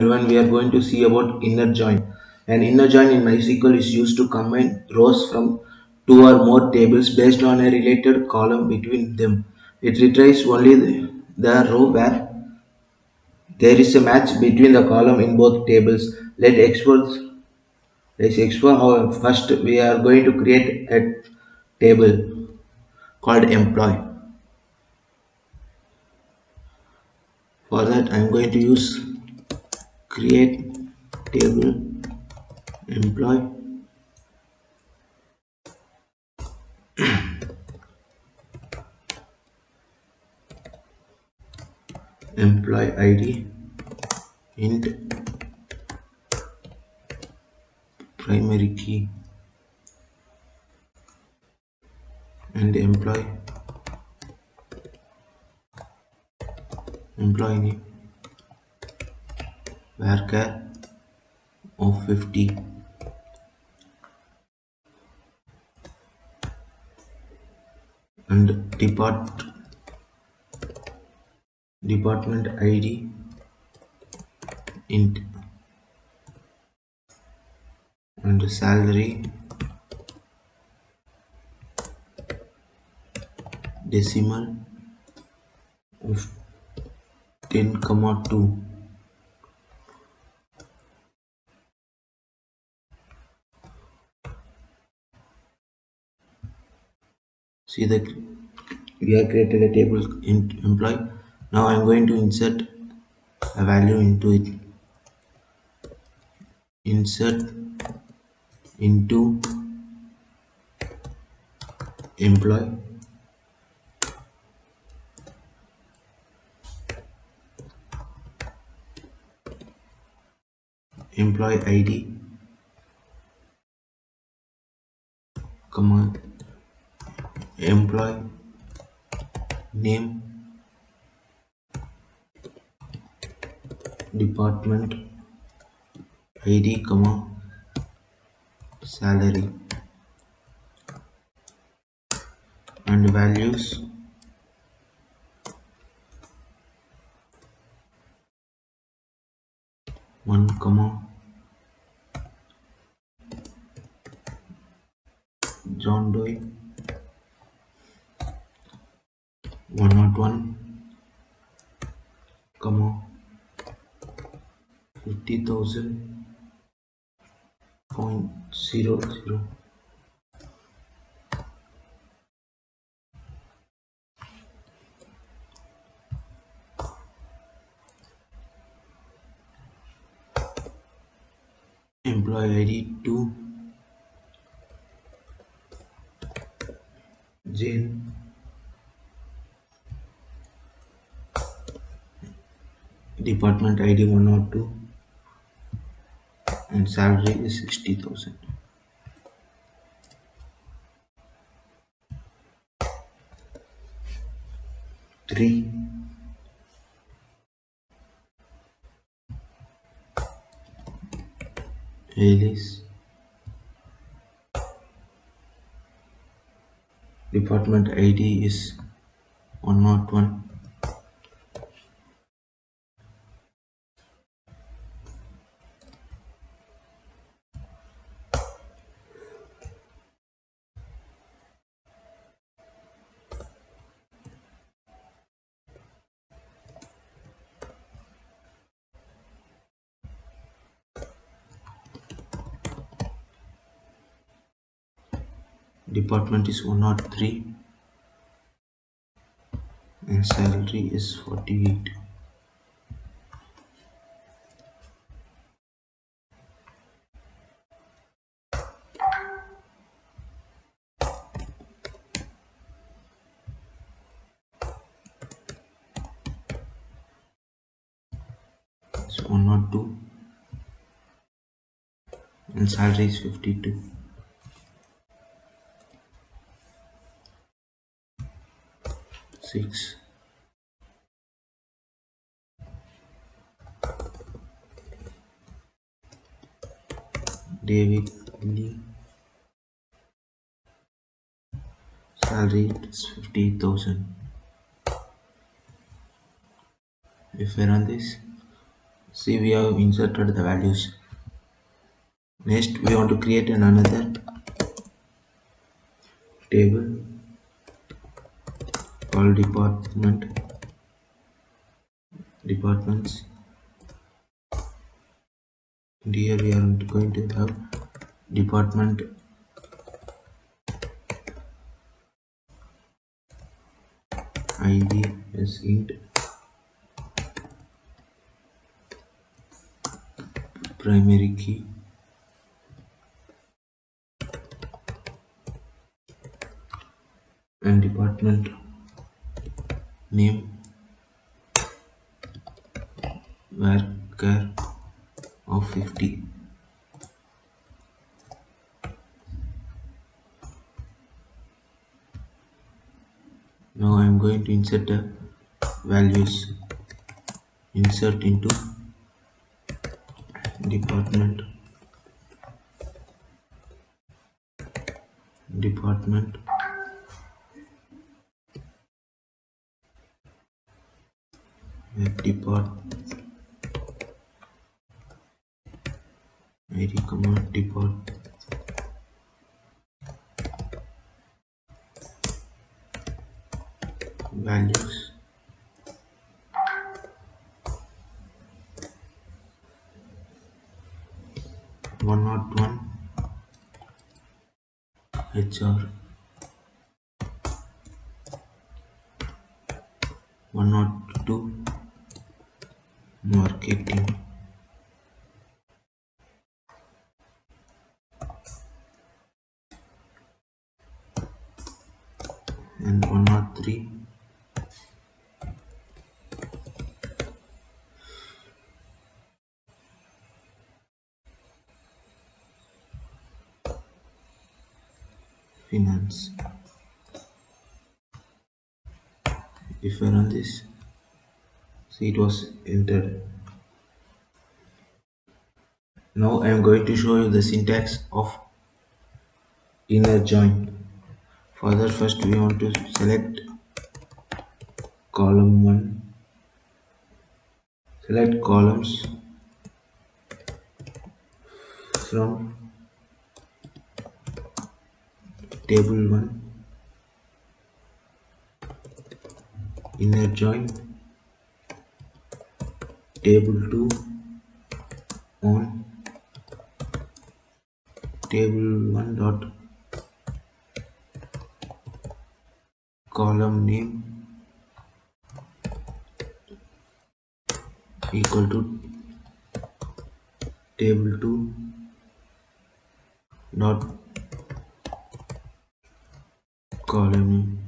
Everyone, we are going to see about inner join. An inner join in MySQL is used to combine rows from two or more tables based on a related column between them. It retrieves only the row where there is a match between the column in both tables. Let's explore how first we are going to create a table called employee. For that, I am going to use create table employee employee ID int primary key and employee name varchar of 50 and department ID int and salary decimal of 10,2. See that we have created a table int employee. Now I am going to insert a value into it. Insert into employee employee ID comma employee name department ID comma salary and values 1 comma John Doe 101 comma 50,000.00. Employee ID to Jane department ID 102 and salary is 60,000. 3 Alice department ID is 101. Department is 103 and salary is 48. It's 102 and salary is 52. 6 David Lee salary is 58,000. If I run this, See, we have inserted the values. Next, we want to create another table called departments. And here we are going to have department id as int, primary key, and department name varchar of 50. Now I am going to insert the values. Insert into department depart id comma depart values 101 HR 102 marketing and 103 finance. If I run this, see, it was entered. Now I am going to show you the syntax of inner join. For that, first we want to select column 1, select columns from table 1, inner join table 2 on table 1 dot column name equal to table 2 dot column name.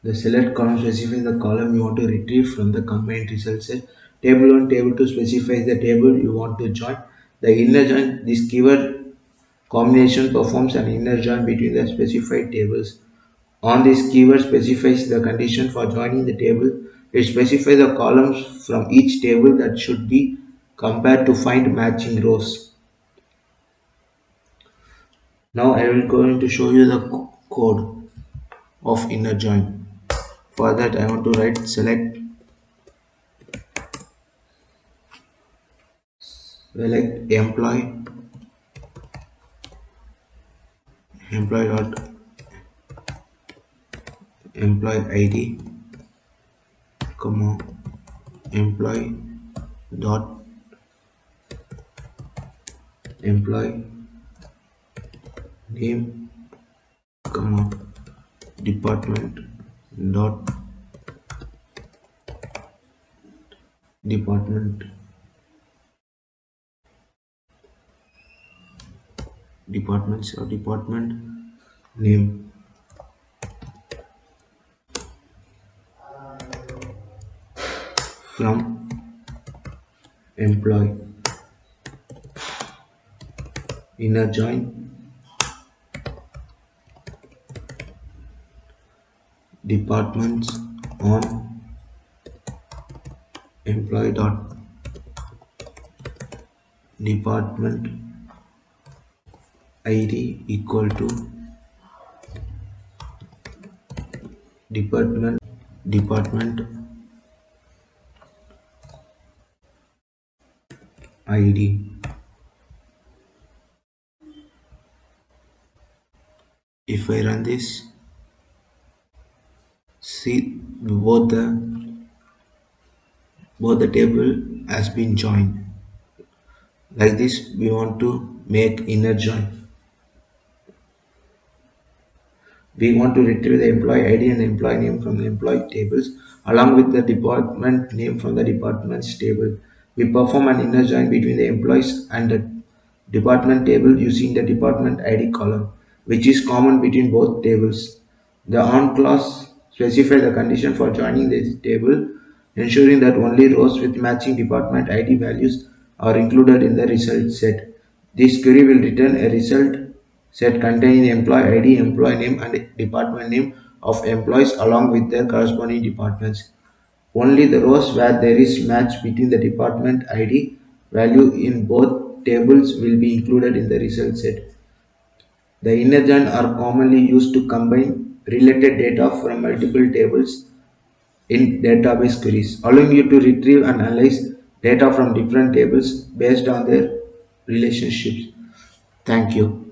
The select column specifies the column you want to retrieve from the combined result set. Table 1, table 2 specifies the table you want to join. The inner join, this keyword combination performs an inner join between the specified tables. On this keyword specifies the condition for joining the table. It specifies the columns from each table that should be compared to find matching rows. Now I will going to show you the code of inner join. For that I want to write select employee dot employee id comma employee dot employee name comma department dot department departments or department name from employee inner join departments on employee dot department id equal to department ID. If I run this, see both the table has been joined. Like this, we want to make inner join. We want to retrieve the employee ID and employee name from the employee tables along with the department name from the department's table. We perform an inner join between the employees and the department table using the department ID column, which is common between both tables. The on clause specifies the condition for joining the table, ensuring that only rows with matching department ID values are included in the result set. This query will return a result set containing employee ID, employee name, and department name of employees along with their corresponding departments. Only the rows where there is match between the department ID value in both tables will be included in the result set. The inner join are commonly used to combine related data from multiple tables in database queries, allowing you to retrieve and analyze data from different tables based on their relationships. Thank you.